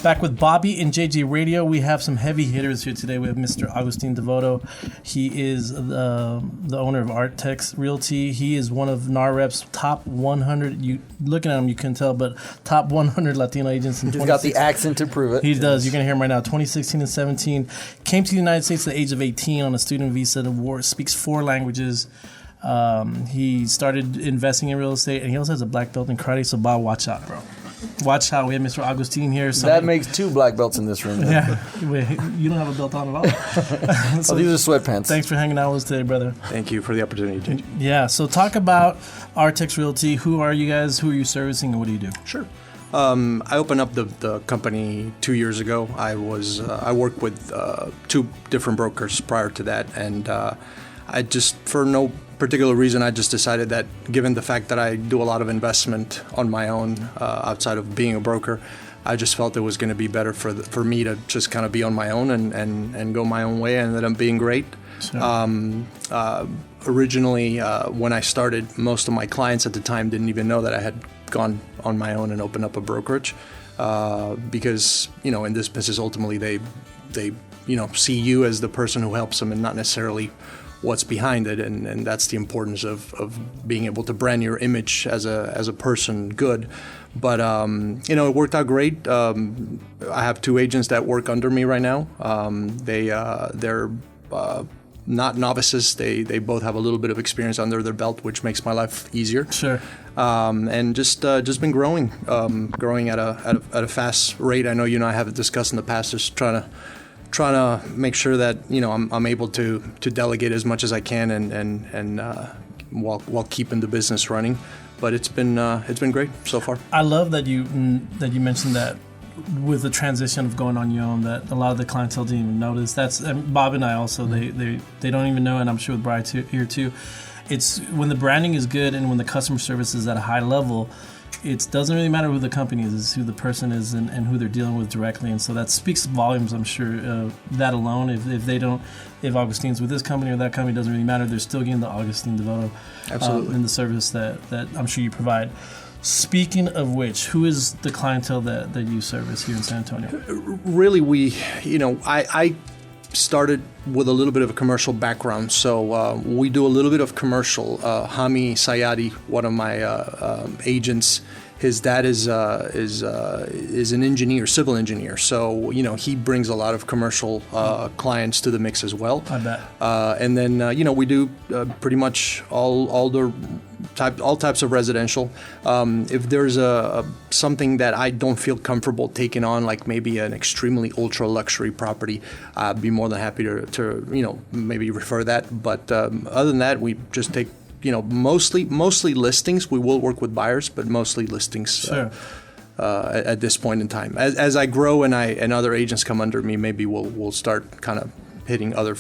Back with Bobby and JJ Radio. We have some heavy hitters here today. We have Mr. Agustin Devoto. He is the owner of Artex Realty. He is one of NAREP's top 100. You looking at him, you can tell, but top 100 Latino agents. He's got the accent to prove it. He does. You're going to hear him right now. 2016 and 17. Came to the United States at the age of 18 on a student visa. Speaks 4 languages. He started investing in real estate, and he also has a black belt in karate. So, Bob, watch out, bro. Watch out. We have Mr. Agustin here. That makes 2 black belts in this room. Yeah. Wait, you don't have a belt on at all? So these are sweatpants. Thanks for hanging out with us today, brother. Thank you for the opportunity, JJ. Yeah. So talk about Artex Realty. Who are you guys? Who are you servicing, and what do you do? Sure. I opened up the company 2 years ago. I worked with 2 different brokers prior to that, and I just, for no particular reason, I just decided that given the fact that I do a lot of investment on my own outside of being a broker, I just felt it was going to be better for me to just kind of be on my own and go my own way, and ended up being great. Sure. Originally, when I started, most of my clients at the time didn't even know that I had gone on my own and opened up a brokerage because, in this business, ultimately they see you as the person who helps them and not necessarily what's behind it, and that's the importance of being able to brand your image as a person good. But it worked out great. I have 2 agents that work under me right now. They're not novices. They both have a little bit of experience under their belt, which makes my life easier. Sure. And just been growing at a fast rate. I know you and I have discussed in the past, just trying to make sure that I'm able to delegate as much as I can and while keeping the business running. But it's been great so far. I love that you mentioned that with the transition of going on your own, that a lot of the clientele didn't even notice. That's Bob and I also. They don't even know, and I'm sure with Brian here too. It's when the branding is good and when the customer service is at a high level. It doesn't really matter who the company is, it's who the person is and who they're dealing with directly. And so that speaks volumes, I'm sure, that alone. If Augustin's with this company or that company, doesn't really matter. They're still getting the Agustin Devoto in the service that I'm sure you provide. Speaking of which, who is the clientele that you service here in San Antonio? Really, I started with a little bit of a commercial background, so we do a little bit of commercial. Hami Sayadi, one of my agents, his dad is an engineer, civil engineer. So he brings a lot of commercial clients to the mix as well. I bet. And then we do pretty much all types of residential. If there's something that I don't feel comfortable taking on, like maybe an extremely ultra luxury property, I'd be more than happy to maybe refer that. But other than that, we just take mostly listings. We will work with buyers, but mostly listings. Sure. At this point in time, as I grow and other agents come under me, maybe we'll start kind of hitting other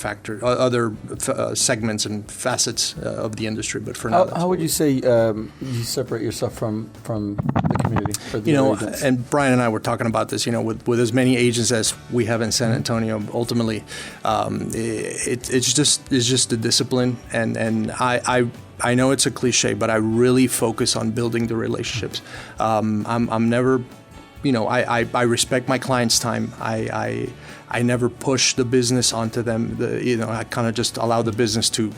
segments and facets of the industry. But for now, how would you say you separate yourself from the community? For the agents? And Brian and I were talking about this. With as many agents as we have in San Antonio, ultimately, it's just the discipline. And I know it's a cliche, but I really focus on building the relationships. I'm never, I respect my clients' time. I never push the business onto them. I kind of just allow the business to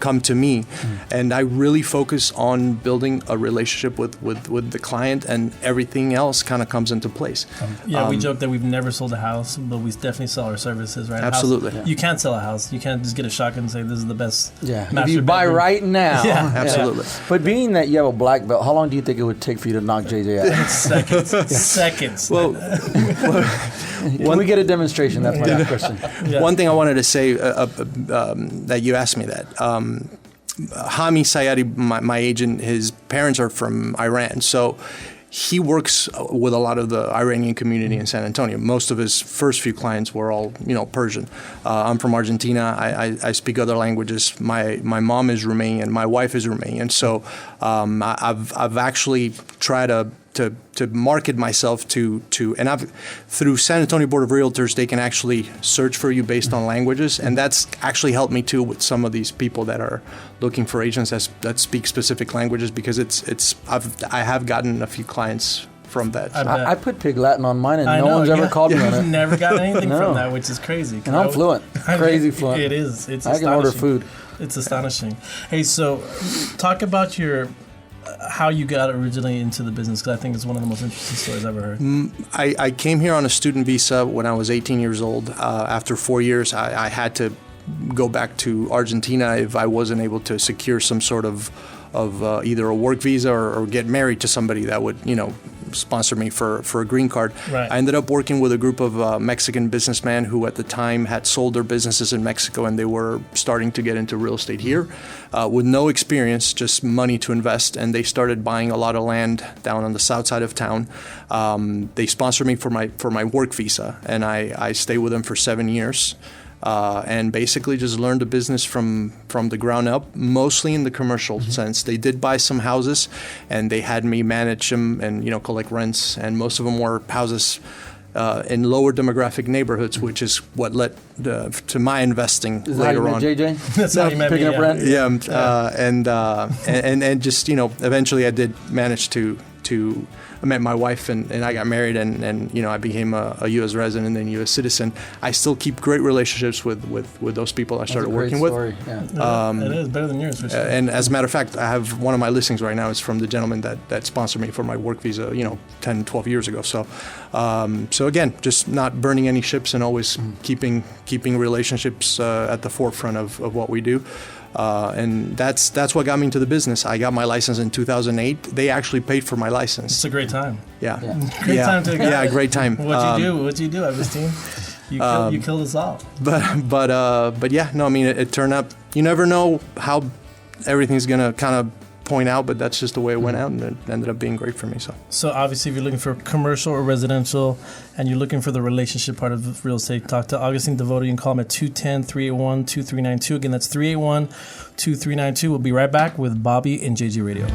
come to me, and I really focus on building a relationship with the client, and everything else kind of comes into place. We joke that we've never sold a house, but we definitely sell our services, right? Absolutely. You can't sell a house. You can't just get a shotgun and say this is the best. Yeah. If you buy right now. Yeah, absolutely. Yeah. But being that you have a black belt, how long do you think it would take for you to knock JJ out? Seconds. Well, can we get a demonstration? That's my last question. Yeah. One thing I wanted to say that you asked me that. Hami Sayadi, my agent, his parents are from Iran, so he works with a lot of the Iranian community in San Antonio. Most of his first few clients were all, Persian. I'm from Argentina. I speak other languages. My mom is Romanian. My wife is Romanian. So I've actually tried to market myself to and through San Antonio Board of Realtors, they can actually search for you based on languages, and that's actually helped me too with some of these people that are looking for agents that speak specific languages, because I have gotten a few clients from that. I bet. I put Pig Latin on mine, and I no know, one's ever called me on it. Never got anything No. from that, which is crazy. And I'm fluent, crazy fluent. It is. It's I can order astonishing. food. It's astonishing. Hey, so talk about your how you got originally into the business, because I think it's one of the most interesting stories I've ever heard. I came here on a student visa when I was 18 years old. After 4 years, I had to go back to Argentina if I wasn't able to secure some sort of either a work visa or get married to somebody that would, sponsor me for a green card. Right. I ended up working with a group of Mexican businessmen who at the time had sold their businesses in Mexico, and they were starting to get into real estate here with no experience, just money to invest, and they started buying a lot of land down on the south side of town. They sponsored me for my work visa, and I stayed with them for 7 years. And basically just learned the business from the ground up, mostly in the commercial sense. They did buy some houses, and they had me manage them and collect rents. And most of them were houses in lower demographic neighborhoods, which is what led to my investing Is that how you later met on. JJ? That's how you met me, Picking up yeah. rent? Yeah, and just eventually I did manage to I met my wife and I got married and I became a U.S. resident and U.S. citizen. I still keep great relationships with those people I started working with. Story. Yeah. It is better than yours, for sure. And as a matter of fact, I have one of my listings right now is from the gentleman that sponsored me for my work visa, 10, 12 years ago. So again, just not burning any ships and always keeping relationships at the forefront of what we do. And that's what got me into the business. I got my license in 2008. They actually paid for my license. It's a great time. Yeah. Great time to Yeah, great time. What'd you do, Agustin? You killed us all. But yeah, no, I mean, it turned out, you never know how everything's going to kind of point out, but that's just the way it went out, and it ended up being great for me. So obviously, if you're looking for commercial or residential, and you're looking for the relationship part of real estate, talk to Agustin Devoto. You can call him at 210-381-2392. Again, that's 381-2392. We'll be right back with Bobby and JG Radio.